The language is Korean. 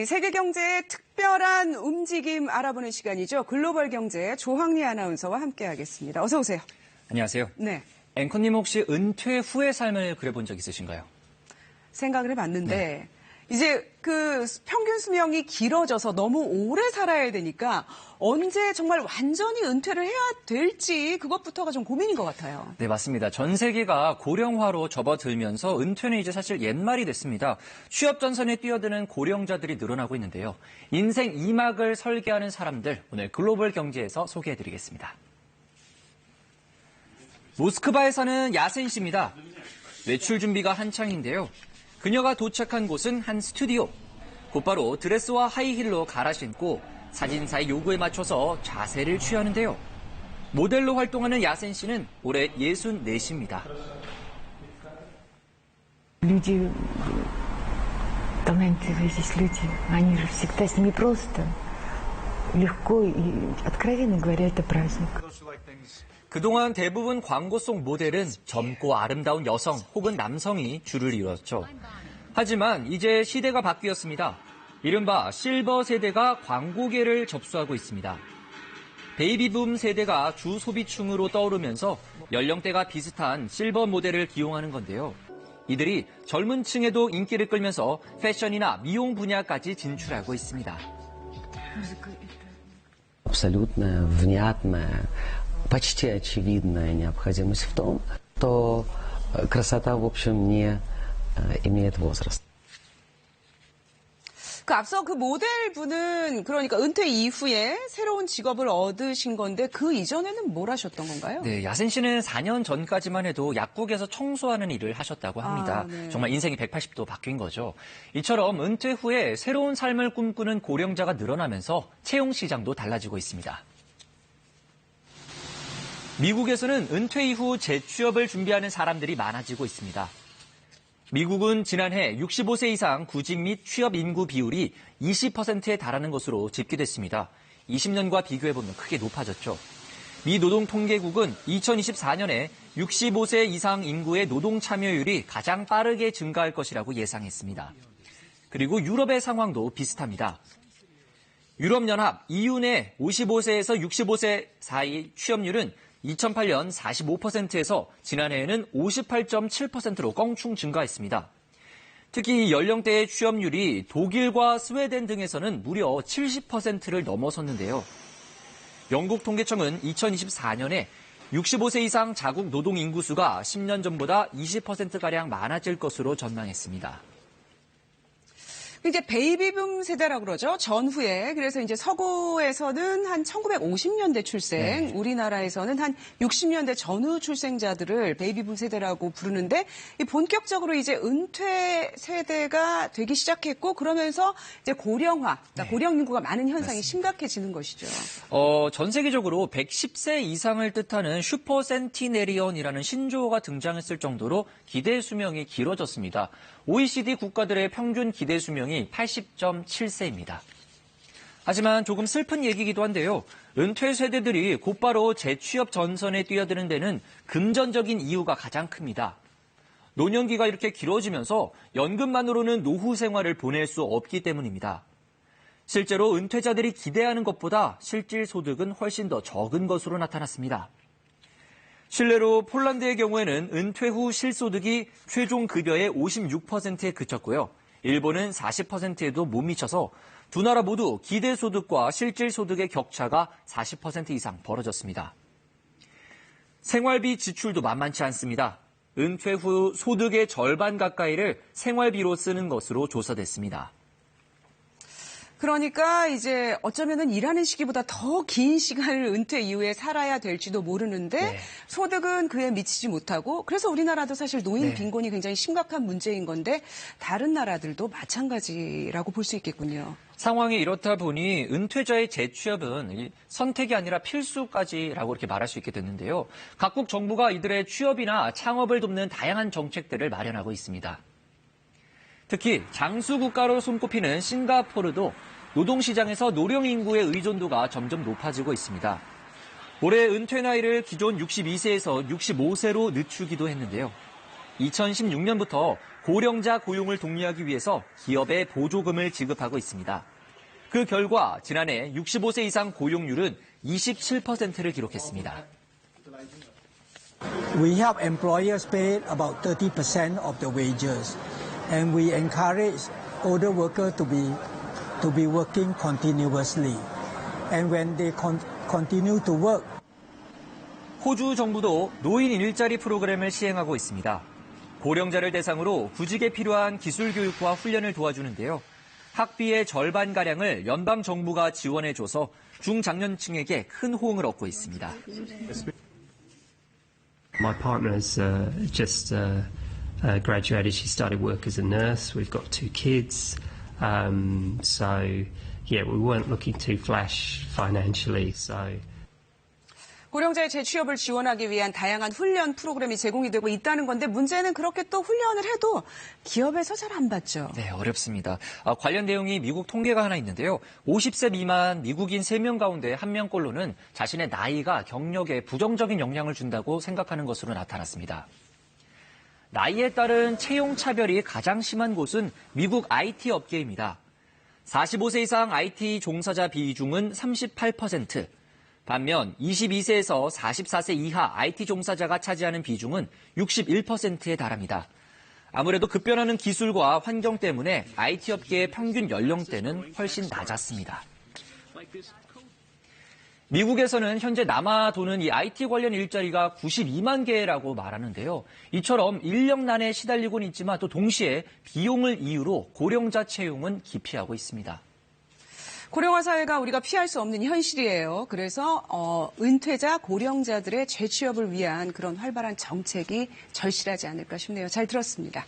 이 세계 경제의 특별한 움직임 알아보는 시간이죠. 글로벌 경제 조황리 아나운서와 함께하겠습니다. 어서 오세요. 안녕하세요. 네. 앵커님 혹시 은퇴 후의 삶을 그려본 적 있으신가요? 생각을 해봤는데 이제 그 평균 수명이 길어져서 너무 오래 살아야 되니까 언제 정말 완전히 은퇴를 해야 될지 그것부터가 좀 고민인 것 같아요. 네, 맞습니다. 전 세계가 고령화로 접어들면서 은퇴는 이제 사실 옛말이 됐습니다. 취업 전선에 뛰어드는 고령자들이 늘어나고 있는데요. 인생 2막을 설계하는 사람들, 오늘 글로벌 경제에서 소개해드리겠습니다. 모스크바에 사는 야센 씨입니다. 외출 준비가 한창인데요. 그녀가 도착한 곳은 한 스튜디오. 곧바로 드레스와 하이힐로 갈아 신고 사진사의 요구에 맞춰서 자세를 취하는데요. 모델로 활동하는 야센 씨는 올해 64입니다. Люди, талантливые здесь люди, они же всегда с ними просто, легко и, откровенно говоря, это праздник. 그동안 대부분 광고 속 모델은 젊고 아름다운 여성 혹은 남성이 주를 이뤘죠. 하지만 이제 시대가 바뀌었습니다. 이른바 실버 세대가 광고계를 접수하고 있습니다. 베이비붐 세대가 주 소비층으로 떠오르면서 연령대가 비슷한 실버 모델을 기용하는 건데요. 이들이 젊은 층에도 인기를 끌면서 패션이나 미용 분야까지 진출하고 있습니다. Абсолютно внятная, почти очевидная необходимость в том, что красота, в общем, не имеет возраста. 그 앞서 그 모델분은 그러니까 은퇴 이후에 새로운 직업을 얻으신 건데 그 이전에는 뭘 하셨던 건가요? 네, 야센 씨는 4년 전까지만 해도 약국에서 청소하는 일을 하셨다고 합니다. 네. 정말 인생이 180도 바뀐 거죠. 이처럼 은퇴 후에 새로운 삶을 꿈꾸는 고령자가 늘어나면서 채용 시장도 달라지고 있습니다. 미국에서는 은퇴 이후 재취업을 준비하는 사람들이 많아지고 있습니다. 미국은 지난해 65세 이상 구직 및 취업 인구 비율이 20%에 달하는 것으로 집계됐습니다. 20년과 비교해보면 크게 높아졌죠. 미 노동통계국은 2024년에 65세 이상 인구의 노동 참여율이 가장 빠르게 증가할 것이라고 예상했습니다. 그리고 유럽의 상황도 비슷합니다. 유럽연합 EU 내 55세에서 65세 사이 취업률은 2008년 45%에서 지난해에는 58.7%로 껑충 증가했습니다. 특히 이 연령대의 취업률이 독일과 스웨덴 등에서는 무려 70%를 넘어섰는데요. 영국 통계청은 2024년에 65세 이상 자국 노동 인구수가 10년 전보다 20%가량 많아질 것으로 전망했습니다. 이제 베이비붐 세대라고 그러죠. 전후에. 그래서 이제 서구에서는 한 1950년대 출생, 우리나라에서는 한 60년대 전후 출생자들을 베이비붐 세대라고 부르는데 이 본격적으로 이제 은퇴 세대가 되기 시작했고 그러면서 이제 고령화, 그러니까 고령 인구가 많은 현상이 맞습니다. 심각해지는 것이죠. 전 세계적으로 110세 이상을 뜻하는 슈퍼 센티네리언이라는 신조어가 등장했을 정도로 기대 수명이 길어졌습니다. OECD 국가들의 평균 기대 수명이 80.7세입니다. 하지만 조금 슬픈 얘기이기도 한데요. 은퇴 세대들이 곧바로 재취업 전선에 뛰어드는 데는 금전적인 이유가 가장 큽니다. 노년기가 이렇게 길어지면서 연금만으로는 노후 생활을 보낼 수 없기 때문입니다. 실제로 은퇴자들이 기대하는 것보다 실질 소득은 훨씬 더 적은 것으로 나타났습니다. 실례로 폴란드의 경우에는 은퇴 후 실소득이 최종 급여의 56%에 그쳤고요. 일본은 40%에도 못 미쳐서 두 나라 모두 기대 소득과 실질 소득의 격차가 40% 이상 벌어졌습니다. 생활비 지출도 만만치 않습니다. 은퇴 후 소득의 절반 가까이를 생활비로 쓰는 것으로 조사됐습니다. 그러니까 이제 어쩌면은 일하는 시기보다 더 긴 시간을 은퇴 이후에 살아야 될지도 모르는데 소득은 그에 미치지 못하고 그래서 우리나라도 사실 노인 빈곤이 굉장히 심각한 문제인 건데 다른 나라들도 마찬가지라고 볼 수 있겠군요. 상황이 이렇다 보니 은퇴자의 재취업은 선택이 아니라 필수까지라고 이렇게 말할 수 있게 됐는데요. 각국 정부가 이들의 취업이나 창업을 돕는 다양한 정책들을 마련하고 있습니다. 특히 장수국가로 손꼽히는 싱가포르도 노동시장에서 노령 인구의 의존도가 점점 높아지고 있습니다. 올해 은퇴 나이를 기존 62세에서 65세로 늦추기도 했는데요. 2016년부터 고령자 고용을 독려하기 위해서 기업에 보조금을 지급하고 있습니다. 그 결과 지난해 65세 이상 고용률은 27%를 기록했습니다. We help employers pay about 30% of the wages, and we encourage older workers to be working continuously. And when they continue to work, 호주 정부도 노인 일자리 프로그램을 시행하고 있습니다. 고령자를 대상으로 구직에 필요한 기술 교육과 훈련을 도와주는데요. 학비의 절반가량을 연방 정부가 지원해줘서 중장년층에게 큰 호응을 얻고 있습니다. My partner has just graduated. She started work as a nurse. We've got 2 kids. So, yeah, we weren't looking to flash financially. So. 고령자의 재취업을 지원하기 위한 다양한 훈련 프로그램이 제공이 되고 있다는 건데 문제는 그렇게 또 훈련을 해도 기업에서 잘 안 받죠. 네, 어렵습니다. 관련 내용이 미국 통계가 하나 있는데요. 50세 미만 미국인 3명 가운데 1명꼴로는 자신의 나이가 경력에 부정적인 영향을 준다고 생각하는 것으로 나타났습니다. 나이에 따른 채용 차별이 가장 심한 곳은 미국 IT 업계입니다. 45세 이상 IT 종사자 비중은 38%, 반면 22세에서 44세 이하 IT 종사자가 차지하는 비중은 61%에 달합니다. 아무래도 급변하는 기술과 환경 때문에 IT 업계의 평균 연령대는 훨씬 낮았습니다. 미국에서는 현재 남아도는 이 IT 관련 일자리가 92만 개라고 말하는데요. 이처럼 인력난에 시달리고는 있지만 또 동시에 비용을 이유로 고령자 채용은 기피하고 있습니다. 고령화 사회가 우리가 피할 수 없는 현실이에요. 그래서 은퇴자 고령자들의 재취업을 위한 그런 활발한 정책이 절실하지 않을까 싶네요. 잘 들었습니다.